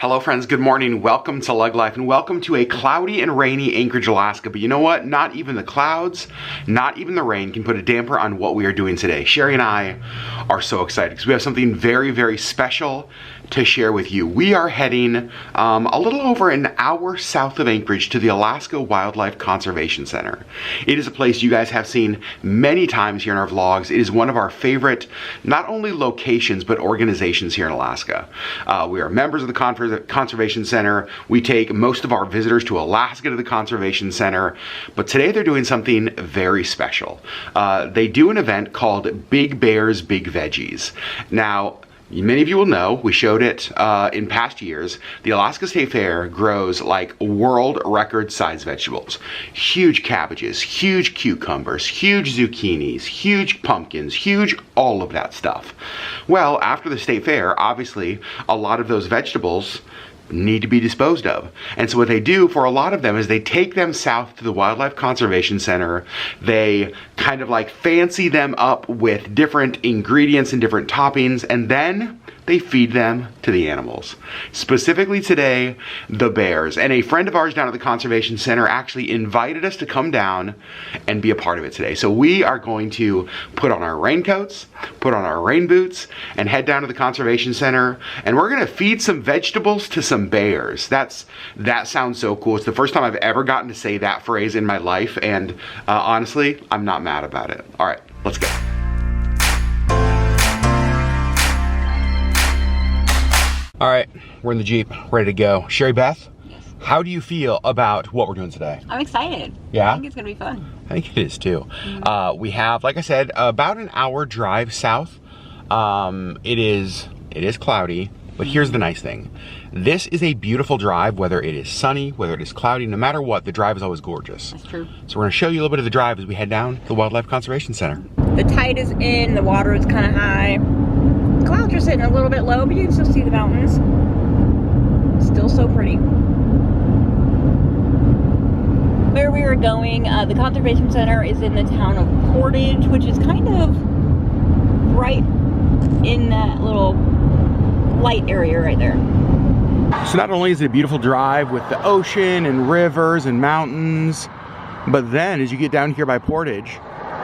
Hello friends, good morning. Welcome to LeggLife and welcome to a cloudy and rainy Anchorage, Alaska. But you know what? Not even the clouds, not even the rain can put a damper on what we are doing today. Sherri and I are so excited because we have something very, very special to share with you. We are heading a little over an hour south of Anchorage to the Alaska Wildlife Conservation Center. It is a place you guys have seen many times here in our vlogs. It is one of our favorite, not only locations, but organizations here in Alaska. We are members of the Conservation Center. We take most of our visitors to Alaska to the Conservation Center, but today they're doing something very special. They do an event called Big Bears, Big Veggies. Now, many of you will know, we showed it in past years, the Alaska State Fair grows like world record size vegetables. Huge cabbages, huge cucumbers, huge zucchinis, huge pumpkins, huge all of that stuff. Well, after the State Fair, obviously, a lot of those vegetables need to be disposed of. And so what they do for a lot of them is they take them south to the Wildlife Conservation Center. They kind of like fancy them up with different ingredients and different toppings, and then they feed them to the animals. Specifically today, the bears. And a friend of ours down at the Conservation Center actually invited us to come down and be a part of it today. So we are going to put on our raincoats, put on our rain boots, and head down to the Conservation Center. And we're gonna feed some vegetables to some bears. That sounds so cool. It's the first time I've ever gotten to say that phrase in my life. And honestly, I'm not mad about it. All right, let's go. All right, we're in the Jeep, ready to go. Sherri Beth, yes. How do you feel about what we're doing today? I'm excited. Yeah? I think it's gonna be fun. I think it is too. We have, like I said, about an hour drive south. It is cloudy, but here's the nice thing. This is a beautiful drive, whether it is sunny, whether it is cloudy, no matter what, the drive is always gorgeous. That's true. So we're gonna show you a little bit of the drive as we head down to the Wildlife Conservation Center. The tide is in, the water is kind of high. Clouds are sitting a little bit low, but you can still see the mountains. Still so pretty. Where we were going, the Conservation Center is in the town of Portage, which is kind of right in that little light area right there. So not only is it a beautiful drive with the ocean and rivers and mountains, but then as you get down here by Portage,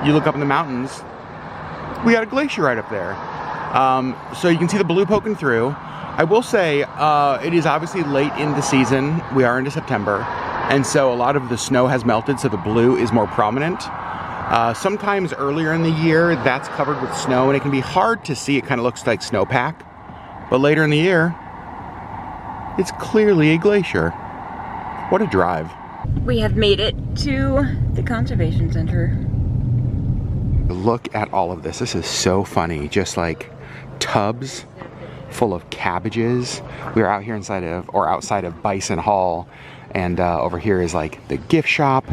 you look up in the mountains, we got a glacier right up there. So you can see the blue poking through. I will say it is obviously late in the season. We are into September, and so a lot of the snow has melted, so the blue is more prominent. Sometimes earlier in the year, that's covered with snow, and it can be hard to see. It kind of looks like snowpack. But later in the year, it's clearly a glacier. What a drive. We have made it to the Conservation Center. Look at all of this. This is so funny. Just like tubs full of cabbages. We are out here outside of Bison Hall, and over here is like the gift shop.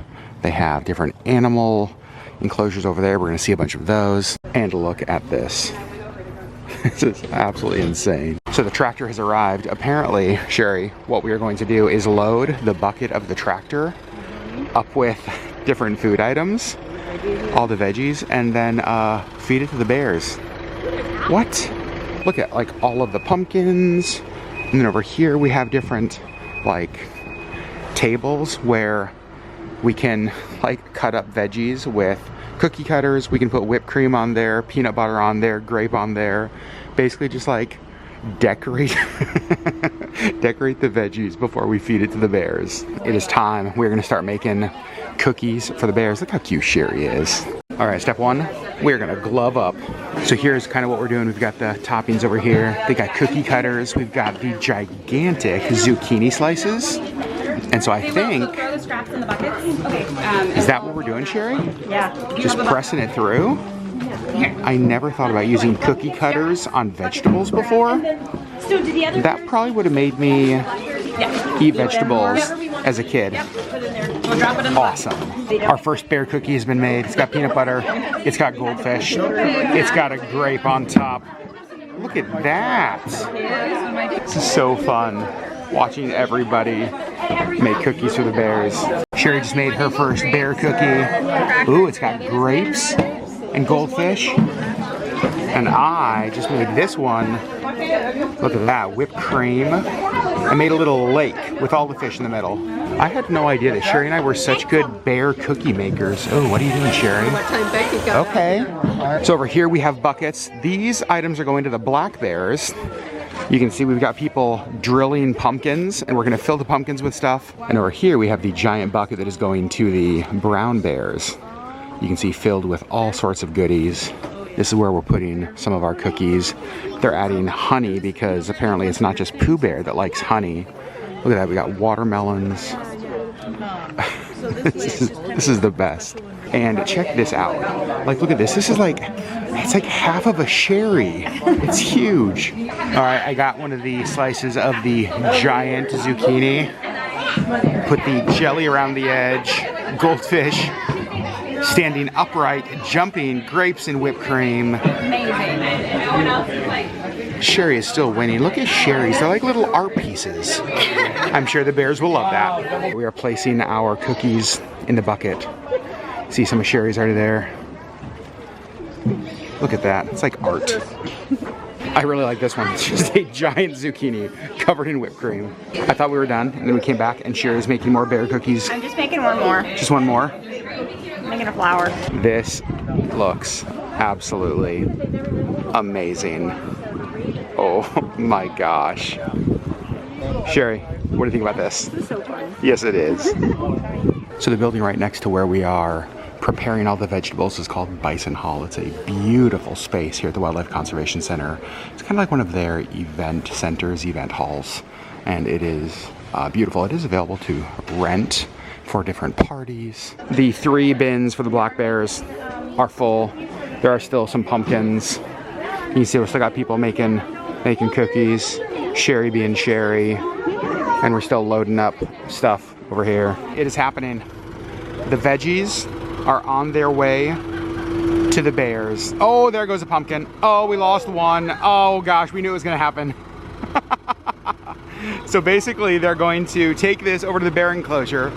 They have different animal enclosures over there. We're gonna see a bunch of those. And look at this. This is absolutely insane. So the tractor has arrived. Apparently, Sherri, what we are going to do is load the bucket of the tractor up with different food items, all the veggies, and then feed it to the bears. What? Look at like all of the pumpkins. And then over here we have different like tables where we can like cut up veggies with cookie cutters. We can put whipped cream on there, peanut butter on there, grape on there. Basically just like decorate decorate the veggies before we feed it to the bears. It is time. We're gonna start making cookies for the bears. Look how cute Sherri is. All right, step one, we're gonna glove up. So here's kind of what we're doing. We've got the toppings over here. They got cookie cutters. We've got the gigantic zucchini slices. And so I think, is that what we're doing, Sherri? Yeah. Just pressing it through? I never thought about using cookie cutters on vegetables before. That probably would have made me eat vegetables as a kid. Awesome. Our first bear cookie has been made. It's got peanut butter. It's got goldfish. It's got a grape on top. Look at that. This is so fun, watching everybody make cookies for the bears. Sherri just made her first bear cookie. Ooh, it's got grapes and goldfish. And I just made this one. Look at that, whipped cream I made a little lake with all the fish in the middle. I had no idea that Sherri and I were such good bear cookie makers. Oh, what are you doing, Sherri? What time Becky got Okay. So over here we have buckets. These items are going to the black bears. You can see we've got people drilling pumpkins, and we're gonna fill the pumpkins with stuff. And over here we have the giant bucket that is going to the brown bears. You can see filled with all sorts of goodies. This is where we're putting some of our cookies. They're adding honey because apparently it's not just Pooh Bear that likes honey. Look at that, we got watermelons. This is the best. And check this out. Like, look at this. This is like, it's like half of a Sherri. It's huge. All right, I got one of the slices of the giant zucchini. Put the jelly around the edge. Goldfish. Standing upright, jumping, grapes and whipped cream. Amazing. Sherri is still winning. Look at Sherri's. They're like little art pieces. I'm sure the bears will love that. We are placing our cookies in the bucket. See some of Sherri's already there. Look at that. It's like art. I really like this one. It's just a giant zucchini covered in whipped cream. I thought we were done, and then we came back, and Sherri's making more bear cookies. I'm just making one more. Just one more? Making a flower. This looks absolutely amazing. Oh my gosh. Sherri, what do you think about this? This is so fun. Yes, it is. So the building right next to where we are preparing all the vegetables is called Bison Hall. It's a beautiful space here at the Wildlife Conservation Center. It's kind of like one of their event centers, event halls, and it is beautiful. It is available to rent for different parties. The 3 bins for the black bears are full. There are still some pumpkins. You can see we still got people making cookies, Sherri being Sherri, and we're still loading up stuff over here. It is happening. The veggies are on their way to the bears. Oh, there goes a pumpkin. Oh, we lost one. Oh gosh, we knew it was gonna happen. So basically they're going to take this over to the bear enclosure.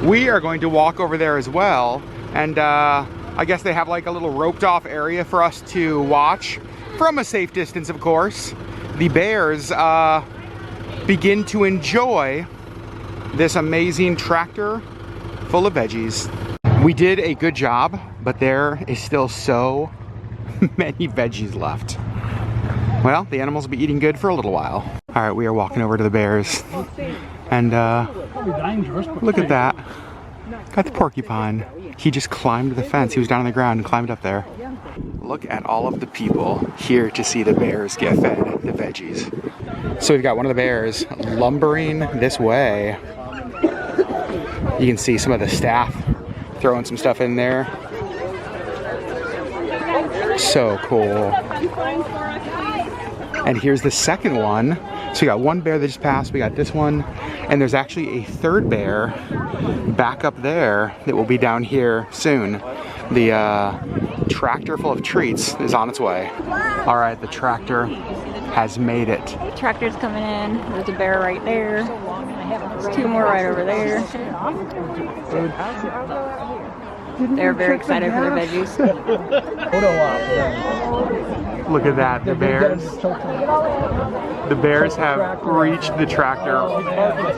We are going to walk over there as well, and I guess they have like a little roped off area for us to watch from a safe distance, of course. The bears begin to enjoy this amazing tractor full of veggies. We did a good job, but there is still so many veggies left. Well, the animals will be eating good for a little while. All right, we are walking over to the bears, and look at that. Got the porcupine. He just climbed the fence. He was down on the ground and climbed up there. Look at all of the people here to see the bears get fed the veggies. So we've got one of the bears lumbering this way. You can see some of the staff throwing some stuff in there. So cool. And here's the second one. So we got one bear that just passed, we got this one, and there's actually a third bear back up there that will be down here soon. The tractor full of treats is on its way. All right, the tractor has made it. Tractor's coming in. There's a bear right there. There's 2 more right over there. They're very excited for their veggies. Look at that, the bears have reached the tractor,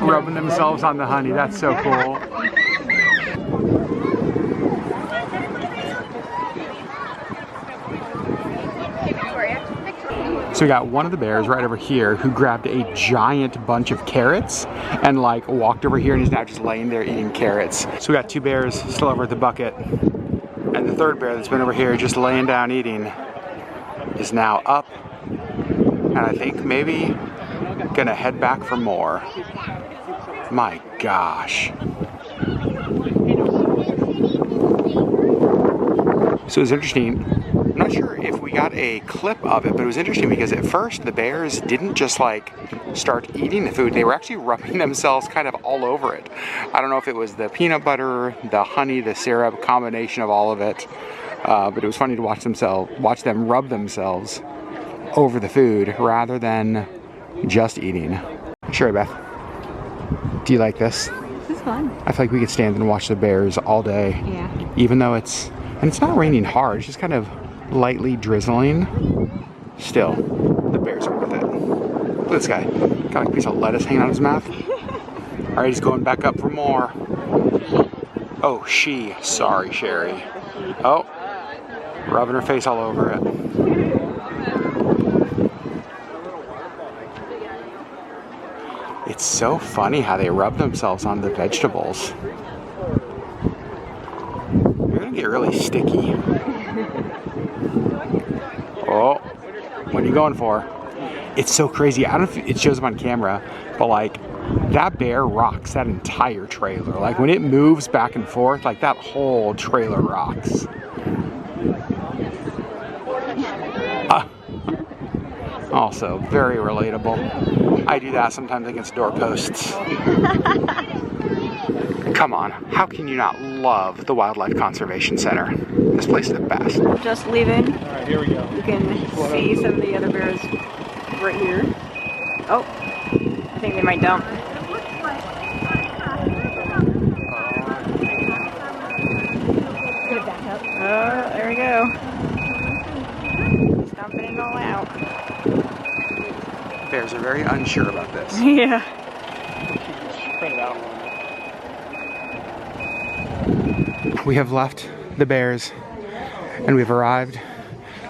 rubbing themselves on the honey. That's so cool. So we got one of the bears right over here who grabbed a giant bunch of carrots and like walked over here, and he's now just laying there eating carrots. So we got 2 bears still over at the bucket, and the third bear that's been over here just laying down eating is now up, and I think maybe gonna head back for more. My gosh. So it's interesting. I'm not sure if we got a clip of it, but it was interesting because at first the bears didn't just like start eating the food. They were actually rubbing themselves kind of all over it. I don't know if it was the peanut butter, the honey, the syrup, combination of all of it. But it was funny to watch them rub themselves over the food rather than just eating. Sherri Beth, do you like this? This is fun. I feel like we could stand and watch the bears all day. Yeah. Even though it's not raining hard, it's just kind of lightly drizzling. Still, the bears are worth it. Look at this guy. Got like a piece of lettuce hanging out of his mouth. All right, he's going back up for more. Oh, she. Sorry, Sherri. Oh, rubbing her face all over it. It's so funny how they rub themselves on the vegetables. You're gonna get really sticky. Oh, what are you going for? It's so crazy. I don't know if it shows up on camera, but like that bear rocks that entire trailer. Like when it moves back and forth, like that whole trailer rocks. Also, very relatable. I do that sometimes against doorposts. Come on, how can you not love the Wildlife Conservation Center? This place is the best. Just leaving. All right, here we go. You can see some of the other bears right here. Oh, I think they might dump. Oh, there we go. Just dumping it all out. Bears are very unsure about this. Yeah. Print it out. We have left the bears and we've arrived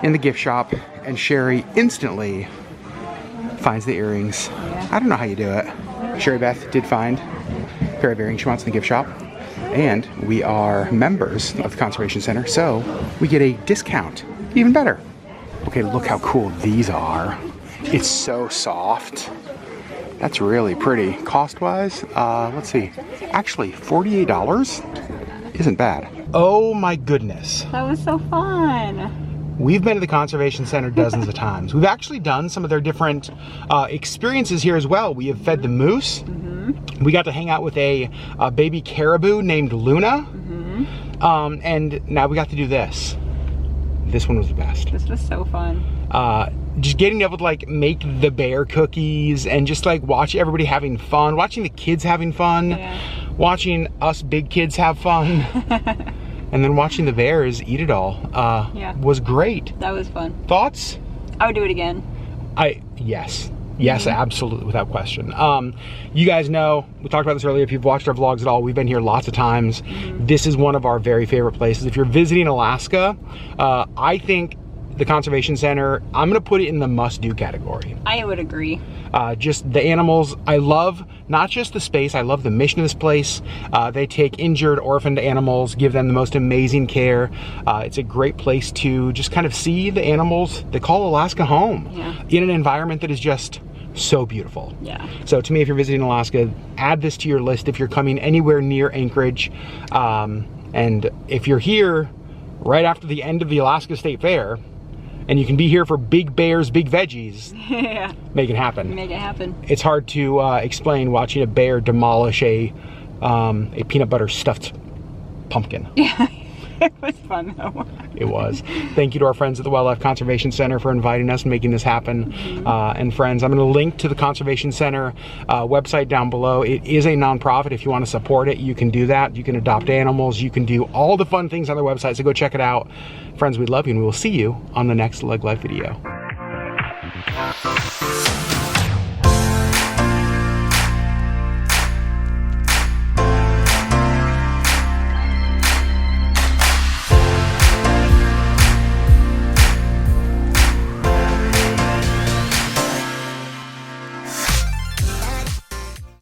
in the gift shop, and Sherri instantly finds the earrings. Yeah. I don't know how you do it. Sherri Beth did find a pair of earrings she wants in the gift shop, and we are members of the Conservation Center, so we get a discount. Even better. Okay, look how cool these are. It's so soft. That's really pretty. Cost-wise, let's see. Actually, $48 isn't bad. Oh my goodness. That was so fun. We've been to the Conservation Center dozens of times. We've actually done some of their different experiences here as well. We have fed the moose. Mm-hmm. We got to hang out with a baby caribou named Luna. Mm-hmm. And now we got to do this. This one was the best. This was so fun. Just getting able to like make the bear cookies and just like watch everybody having fun, watching the kids having fun, Yeah. watching us big kids have fun, and then watching the bears eat it all Yeah. was great. That was fun. Thoughts? I would do it again. Yes, absolutely, without question. You guys know, we talked about this earlier, if you've watched our vlogs at all, we've been here lots of times. Mm-hmm. This is one of our very favorite places. If you're visiting Alaska, I think the Conservation Center, I'm gonna put it in the must-do category. I would agree. Just the animals, I love not just the space, I love the mission of this place. They take injured, orphaned animals, give them the most amazing care. It's a great place to just kind of see the animals that call Alaska home, Yeah. in an environment that is just so beautiful. Yeah. So to me, if you're visiting Alaska, add this to your list if you're coming anywhere near Anchorage. And if you're here right after the end of the Alaska State Fair, and you can be here for Big Bears, Big Veggies, Yeah. make it happen. Make it happen. It's hard to explain watching a bear demolish a peanut butter stuffed pumpkin. Yeah. It was fun though. It was. Thank you to our friends at the Wildlife Conservation Center for inviting us and making this happen. Mm-hmm. And friends, I'm going to link to the Conservation Center website down below. It is a nonprofit. If you want to support it, you can do that. You can adopt animals. You can do all the fun things on their website. So go check it out. Friends, we love you, and we will see you on the next LeggLife video.